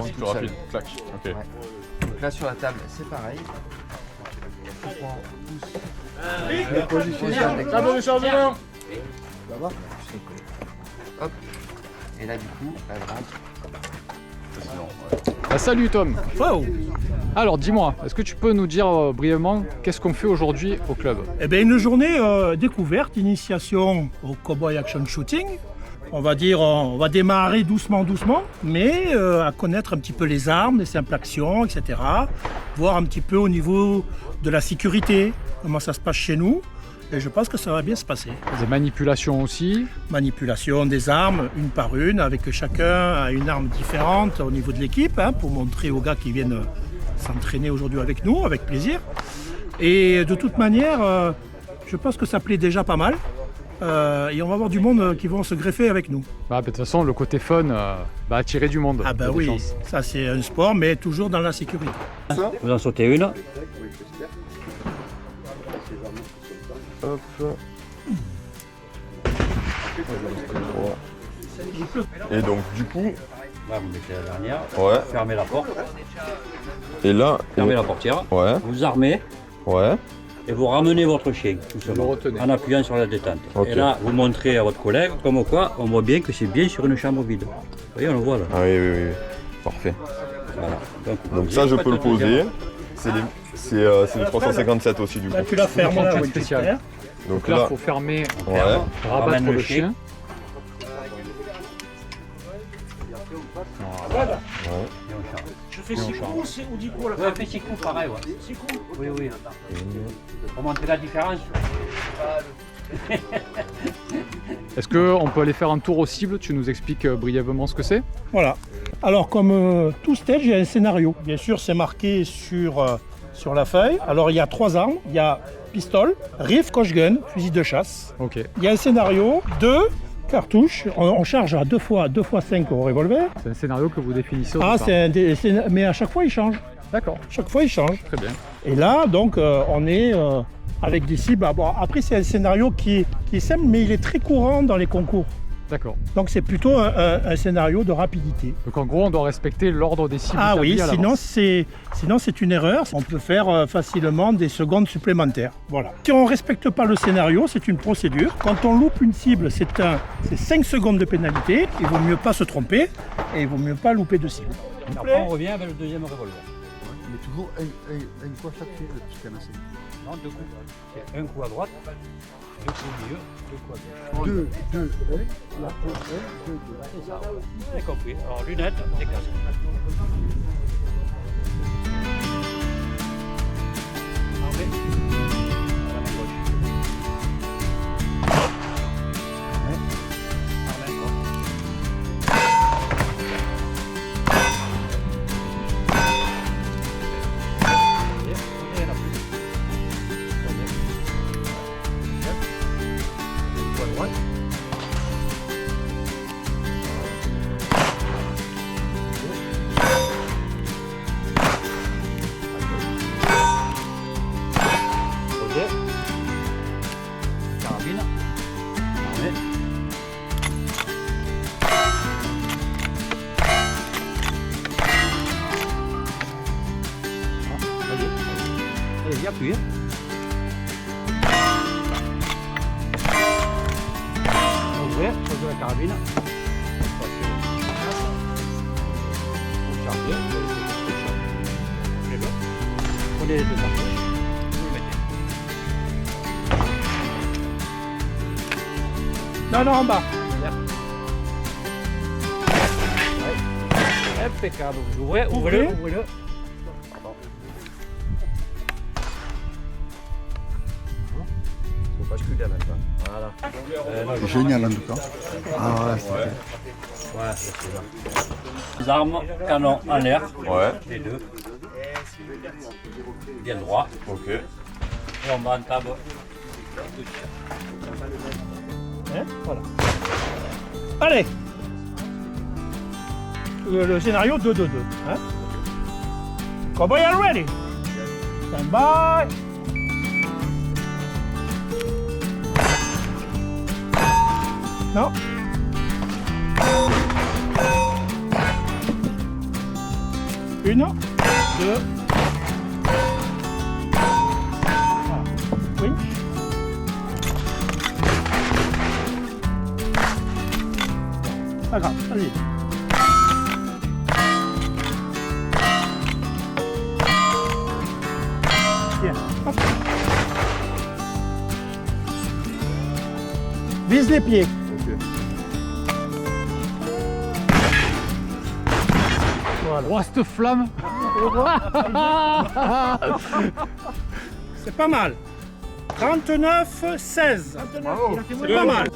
c'est plus toute seule. rapide. Clac. Ok. Ouais. Donc là sur la table, c'est pareil. On prend tous. Cadeau des chargements. Hop. Et là du coup, elle rentre. Facilement, ouais. Ah, salut Tom. Wow. Alors dis-moi, est-ce que tu peux nous dire brièvement qu'est-ce qu'on fait aujourd'hui au club? Eh bien, une journée découverte, initiation au Cowboy Action Shooting. On va dire, on va démarrer doucement, mais à connaître un petit peu les armes, les simples actions, etc. Voir un petit peu au niveau de la sécurité, comment ça se passe chez nous. Et je pense que ça va bien se passer. Des manipulations aussi. Manipulation des armes, une par une, avec chacun a une arme différente au niveau de l'équipe, hein, pour montrer aux gars qui viennent s'entraîner aujourd'hui avec nous, avec plaisir. Et de toute manière, je pense que ça plaît déjà pas mal. Et on va avoir du monde qui vont se greffer avec nous. Bah, de toute façon, le côté fun va attirer du monde. Ah bah Il y a des oui, chances. ça c'est un sport, mais toujours dans la sécurité. Vous en sautez une. Hop. Et donc, du coup, Là, vous mettez la dernière. ouais. Fermez la porte. Et là, Fermez la portière. ouais, Vous armez ouais. et vous ramenez votre chien, tout Vous le simplement, retenez. en appuyant sur la détente. Ok. Et là, vous montrez à votre collègue, comme quoi, on voit bien que c'est bien sur une chambre vide. Vous voyez, on le voit là. Ah oui, oui, oui. Parfait. Voilà. Donc ça, je peux le poser. C'est le 357 aussi, du coup. Là tu la fermes là, Contrainte oui, spéciale. super. Donc Là, il là, faut fermer, ouais. rabattre ramène le le chien. Voilà. Ouais. Et on charge. Je fais 6 coups ou 10 coups Ouais, fait 6 coups pareil, ouais. 6 coups. Oui, oui. Pour montrer la différence. Est-ce qu'on peut aller faire un tour aux cibles? Tu nous expliques brièvement ce que c'est? Voilà. Alors comme tout stage, il y a un scénario. Bien sûr, c'est marqué sur la feuille. Alors il y a 3 armes. Il y a pistolet, rifle, coche-gun, fusil de chasse. Ok. Il y a un scénario, 2 cartouches. On charge à 2 x 5 au revolver. C'est un scénario que vous définissez au Ah, départ. mais à chaque fois, il change. D'accord, Chaque fois, il change. très bien. Et là, donc, on est avec des cibles. Bon, après, c'est un scénario qui est simple, mais il est très courant dans les concours. D'accord. Donc, c'est plutôt un scénario de rapidité. Donc en gros, on doit respecter l'ordre des cibles. Ah oui, établi à l'avance. sinon c'est une erreur. On peut faire facilement des secondes supplémentaires. Voilà. Si on ne respecte pas le scénario, c'est une procédure. Quand on loupe une cible, c'est 5 secondes de pénalité. Il vaut mieux pas se tromper et il vaut mieux pas louper de cible. Après, on revient avec le deuxième revolver. Mais toujours un coup à chaque cible, puisqu'il y en a 5. Non, 2 coups. C'est un coup à droite, 2 coups au milieu, 2 coups à gauche. 2, 2, 1, là, 1, 2, 2. C'est ça, ouais. J'ai compris. Alors, lunettes, déclasse. Armé. À la main gauche. Ouais. À la main gauche. Voyez, il y en a plus. Voyez. Hop. Coup à droite. Posé. Carabine. Armé. Allez, allez, appuyez. Ouvrez, posez la carabine. Vous chargez, prenez les deux cartouches, vous le mettez. Non, en bas. Ouais. Impeccable, vous ouvrez, ouvrez-le, ouvrez-le. Faut basculer maintenant. Voilà. C'est génial en tout cas. Ah ouais, Ouais, c'est ça. Les armes, canon en l'air, Ouais. les deux. Bien droit. Ok. Et on va en table. Hein, voilà. Allez. Le scénario 2-2-2. Hein. Cowboy, are ready? Stand by. Non. Une, deux. Oui. Pas grave, allez. Bien. Hop. Vise les pieds. Voilà. Oh, cette flamme. C'est pas mal. 39, 16. C'est pas mal.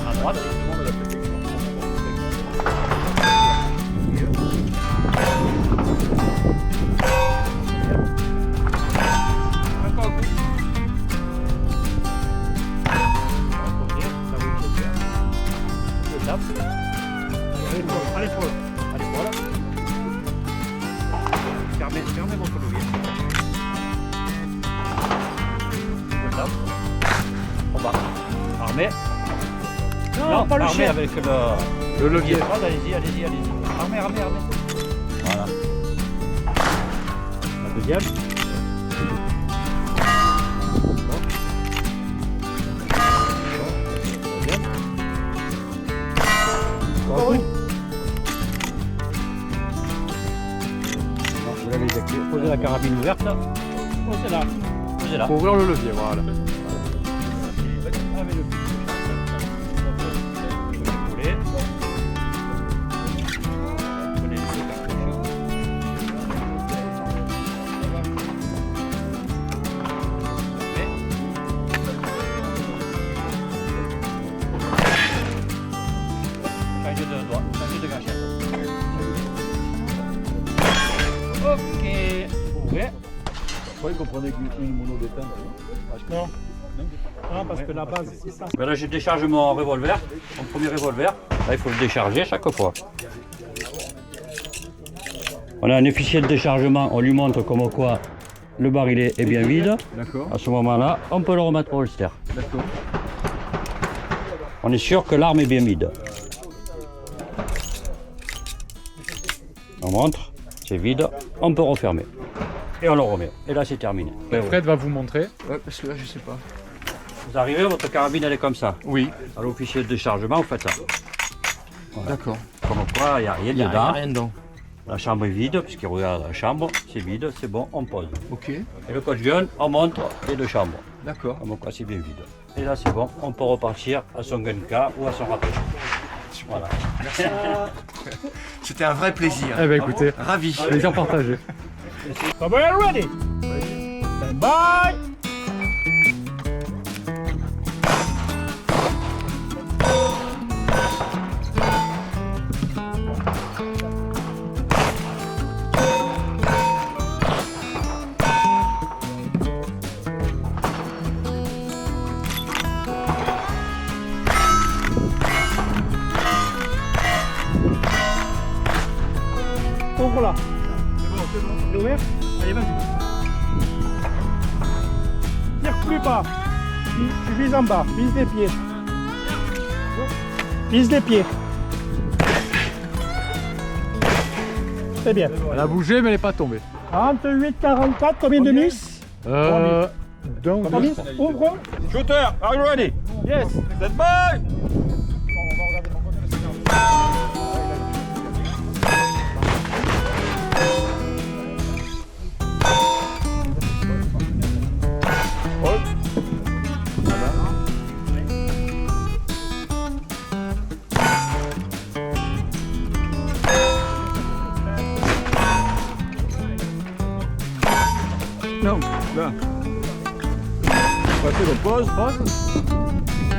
À droite. Allez, voilà. Fermez votre levier. On va. Armé. Non, pas le armé chien. avec Le levier. Allez-y. Armé. Voilà. La deuxième. Oui. Vous l'avez activé. Posez la carabine ouverte. Posez-la. Faut ouvrir le levier, voilà. Changez de gâchette. Ok. Ouvrez. Pourquoi vous prenez une mono d'éteinte? Non. Non, parce que la base, c'est ça. Ben là, je décharge mon revolver, mon premier revolver. Là, il faut le décharger chaque fois. On a un officier de déchargement, on lui montre comme quoi le barillet est bien vide. D'accord. À ce moment-là, on peut le remettre au holster. D'accord. On est sûr que l'arme est bien vide. On montre, c'est vide, on peut refermer. Et on le remet. Et là, c'est terminé. Fred va vous montrer. Ouais, parce que là, je sais pas. Vous arrivez, votre carabine, elle est comme ça. Oui. À l'officier de déchargement, vous faites ça. Voilà. D'accord. Comme quoi, il n'y a rien dedans. rien dedans. La chambre est vide, puisqu'il regarde la chambre, c'est vide, c'est bon, on pose. Ok. Et le coach gun, on montre les deux chambres. D'accord. Comme quoi, c'est bien vide. Et là, c'est bon, on peut repartir à son gun K ou à son rapprochement. Voilà. C'était un vrai plaisir. Eh ben écoutez, Ravi. plaisir partagé. So we are ready. Stand by. Ouvre là. C'est bon. C'est ouvert. Allez, vas-y. Tire plus bas. Tu vises en bas. Vise les pieds. Vise les pieds. C'est bien. Elle a bougé, mais elle n'est pas tombée. 38, 44, combien de miss? Donc, Combien? Ouvre. Shooter, are you ready? Yes. Stand by! Non, là. Passez le pause.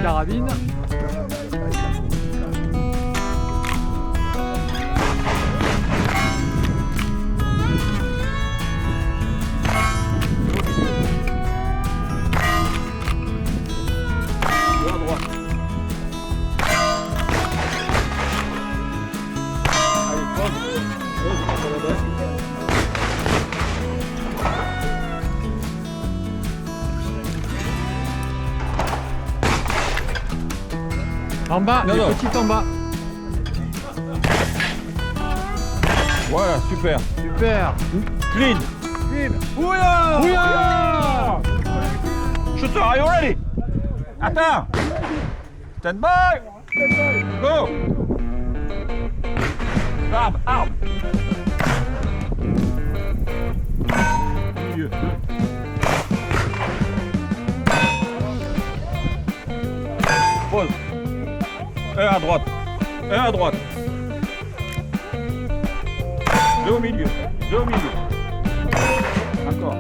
carabine. À droite. En bas, Non, les non. petites en bas. Voilà, super. Super. Clean. Ouya! Ouya! Shooter, are you ready? Attends. Stand by. Go. Arme, arme. Milieu. Pause. Un à droite. Un à droite. Deux au milieu. Deux au milieu. Encore.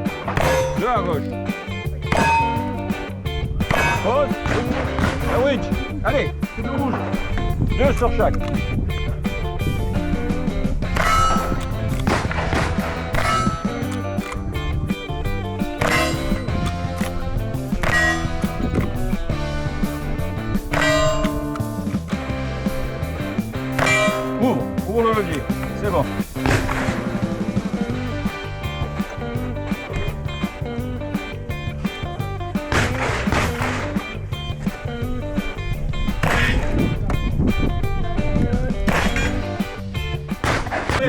Deux à gauche. Pause. Un winch. Allez, c'est rouge. Deux sur chaque. Ouvre le levier. C'est bon.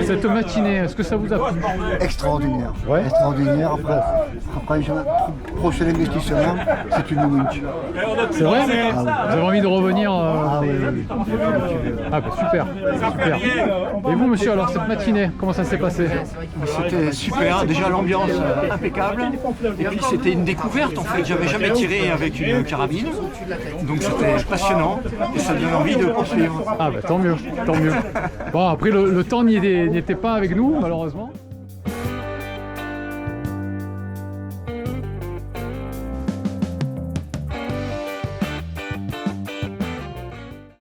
Cette matinée, est-ce que ça vous a plu? Extraordinaire. Ouais. Extraordinaire. Après un prochain investissement, c'est une winch. C'est vrai? Ah oui. Vous avez envie de revenir Ah oui, oui. Ah bah super, super. Et vous monsieur, alors cette matinée, comment ça s'est passé? C'était super, déjà l'ambiance impeccable, et puis c'était une découverte en fait, j'avais jamais tiré avec une carabine, donc c'était passionnant, et ça donne envie de poursuivre. Ah bah tant mieux, tant mieux. Bon après le temps n'y était pas avec nous malheureusement.